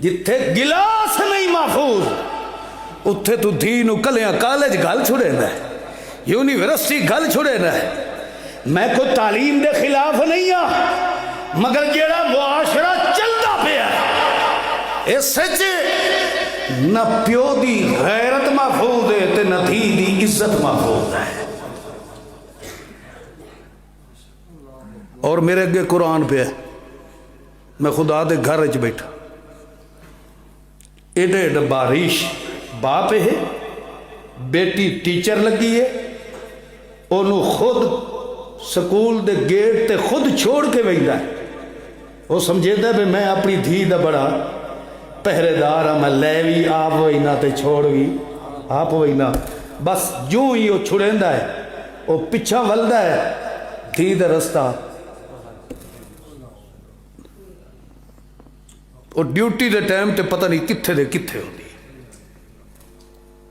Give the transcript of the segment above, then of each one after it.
جتھے گلاس نہیں محفوظ اتھے تو دھی نو کلیاں کالج گل چھڑے نہ یونیورسٹی گل چھڑے نہ میں کوئی تعلیم دے خلاف نہیں ہاں مگر جیڑا معاشرہ چلتا پیا اے سچ نہ پیو دی غیرت محفوظ ہے تے نہ دھی دی عزت محفوظ ہے. اور میرے اگے قرآن پہ ہے میں خدا دے گھر وچ بیٹھا ایڈا ایڈا بارش باپ ہے بیٹی ٹیچر لگی ہے انہوں خود سکول دے گیٹ تے خود چھوڑ کے ویندہ ہے وہ سمجھے دا بھی میں اپنی دھی دا بڑا پہرے دار ہاں میں لے بھی آپ وہی نہ تے چھوڑ بھی آپ وہی نہ بس جو ہی وہ چھڑیندہ ہے وہ پچھا ولدہ ہے دھی دا رستہ وہ ڈیوٹی دے ٹائم تے پتہ نہیں کتھے دے کتھے ہوتی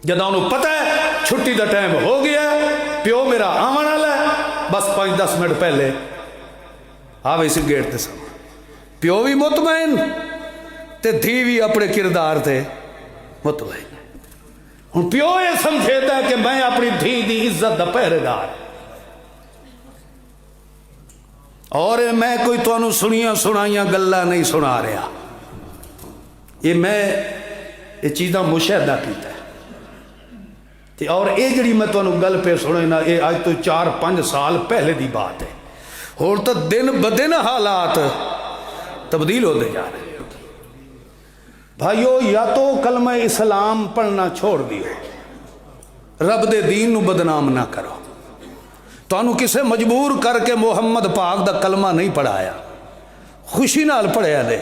جدہ انہوں پتہ ہے چھٹی دا ٹائم ہو گیا ہے پیو میرا آمن والا ہے بس 5-10 منٹ پہلے آوے اسی گیٹ تے سامنے پیو بھی مطمئن تے دھی بھی اپنے کردار تے مطمئن ہن پیو یہ سمجھیتا ہے کہ میں اپنی دھی دی عزت دا پہرے دار اور میں کوئی تو انہوں سنیاں سنائیاں گلہ نہیں سنا رہا یہ میں یہ چیزاں مشاہدہ کیتا ہے اور اے جڑی میں تو انہوں گل پہ سنے نا یہ آج تو 4-5 سال پہلے دی بات ہے اور تو دن بدن حالات تبدیل ہوتے جا رہے ہیں بھائیو یا تو کلمہ اسلام پڑھنا چھوڑ دیو رب دے دین نو بدنام نہ کرو تو انہوں کسے مجبور کر کے محمد پاک دا کلمہ نہیں پڑھایا خوشی نال پڑھیا دے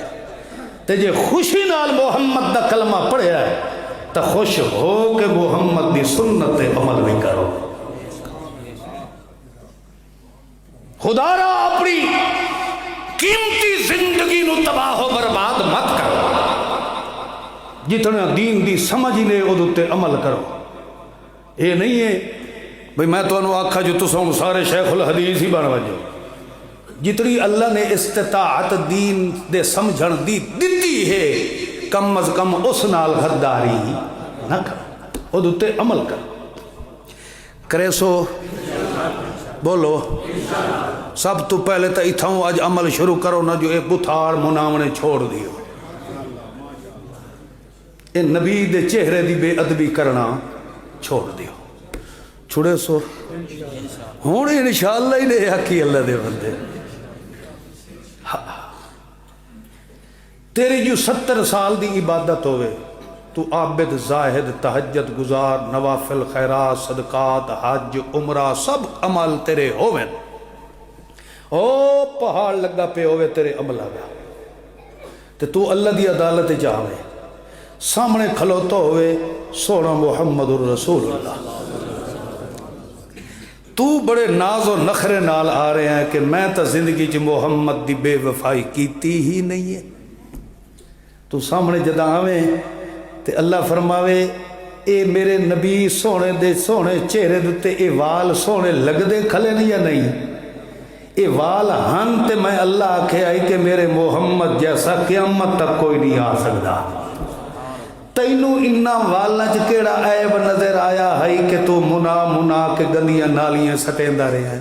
تے جے خوشی نال محمد دا کلمہ پڑھیا ہے تو خوش ہو کہ محمد دی سنت عمل بھی کرو خدا را اپنی قیمتی زندگی نو تباہ و برباد مت کرو جتنا دین دی سمجھ لے ادھو تے عمل کرو یہ نہیں ہے بھئی میں تو انہوں آکھا جو تسوں سارے شیخ الحدیث ہی بن وجو جتنی اللہ نے استطاعت دین دے سمجھن دی دیتی ہے کم از کم اس نال غداری نہ کرو ادھو تے عمل کرو کرے سو بولو سب تو پہلے تا اتھاؤں آج عمل شروع کرو نہ جو ایک بتھار منامنے چھوڑ دیو اے نبی دے چہرے دی بے ادبی کرنا چھوڑ دیو چھوڑے سو ہونے انشاءاللہ ہی لے حقی اللہ دے بندے تیری جو 70 سال دی عبادت ہوئے تو عابد زاہد تہجد گزار نوافل خیرات صدقات حج عمرہ سب عمل تیرے ہوئے او پہاڑ لگا پہ ہوئے تیرے عمل آگا تو اللہ دی عدالت جاوے سامنے کھلوتا ہوئے سونا محمد الرسول اللہ تو بڑے ناز و نخرے نال آ رہے ہیں کہ میں تا زندگی چ محمد دی بے وفائی کیتی ہی نہیں ہے تو سامنے جدہ آویں تے اللہ فرماوے اے میرے نبی سونے دے سونے چہرے دیتے اے وال سونے لگ دے کھلے نہیں یا نہیں اے وال ہن تے میں اللہ آکھے آئی کہ میرے محمد جیسا قیامت تک کوئی نہیں آ سکتا تینوں انہا والنا چکیڑا عیب نظر آیا ہے کہ تو منا کے گندیاں نالیاں سٹیندہ رہے ہیں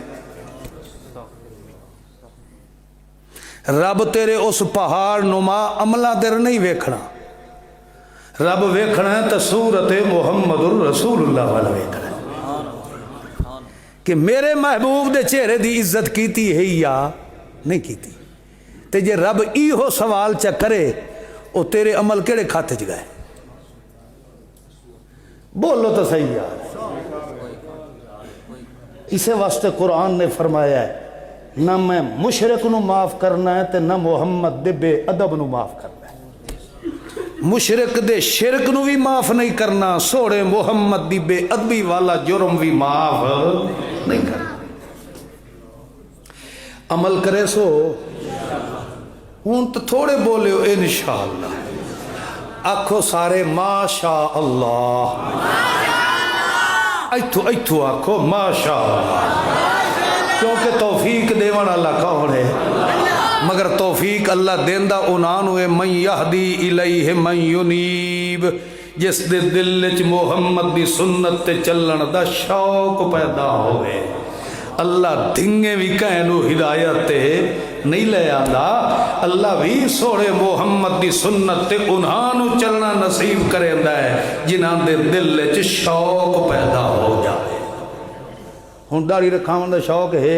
رب تیرے اس پہاڑ نما عملہ در نہیں ویکھنا رب ویکھنا ہے تو صورت محمد الرسول اللہ والا ویکھنا ہے کہ میرے محبوب دے چہرے دی عزت کیتی ہے یا نہیں کیتی تے جے رب ای ہو سوال چا کرے او تیرے عمل کیڑے کھاتے چ گئے بولو تو صحیح یار اسے واسطے قرآن نے فرمایا ہے نہ میں مشرک نو معاف کرنا ہے تے نہ محمد دے بے ادب نو معاف کرنا ہے مشرک دے شرک نو بھی معاف نہیں کرنا سوڑے محمد دی بے ادبی والا جرم بھی معاف نہیں کرنا عمل کرے سو ہون تو تھوڑے بولے ہو انشاءاللہ آکھو سارے ماشاء اللہ ایتھو آکھو ماشاء اللہ کیونکہ توفیق دیوان اللہ کون ہے مگر توفیق اللہ دیندا انہاں نوں من یہدی الیہ من ینیب جس دے دل وچ محمد دی سنت تے چلن دا شوق پیدا ہوئے اللہ دھنگے بھی کہنو ہدایت تے نہیں لے آندا اللہ بھی سوڑے محمد دی سنت تے انہاں نوں چلنا نصیب کریندا ہے جنہاں دے دل وچ شوق پیدا ہو جائے ہن داڑھی رکھاون دا شوق ہے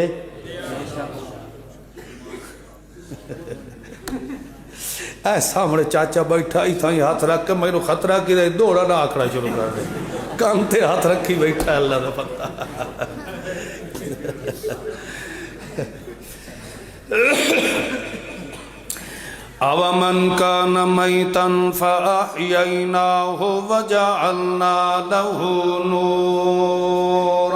اے سامنے چاچا بیٹھا ہی تھا ہاتھ رکھ کے میں خطرہ کی رہے دوڑا نہ آکھنا شروع کر دے کان تے ہاتھ رکھی بیٹھا اللہ دا پتہ أَوَمَنْ كَانَ مَيْتًا فَأَحْيَيْنَاهُ وَجَعَلْنَا لَهُ نُورًا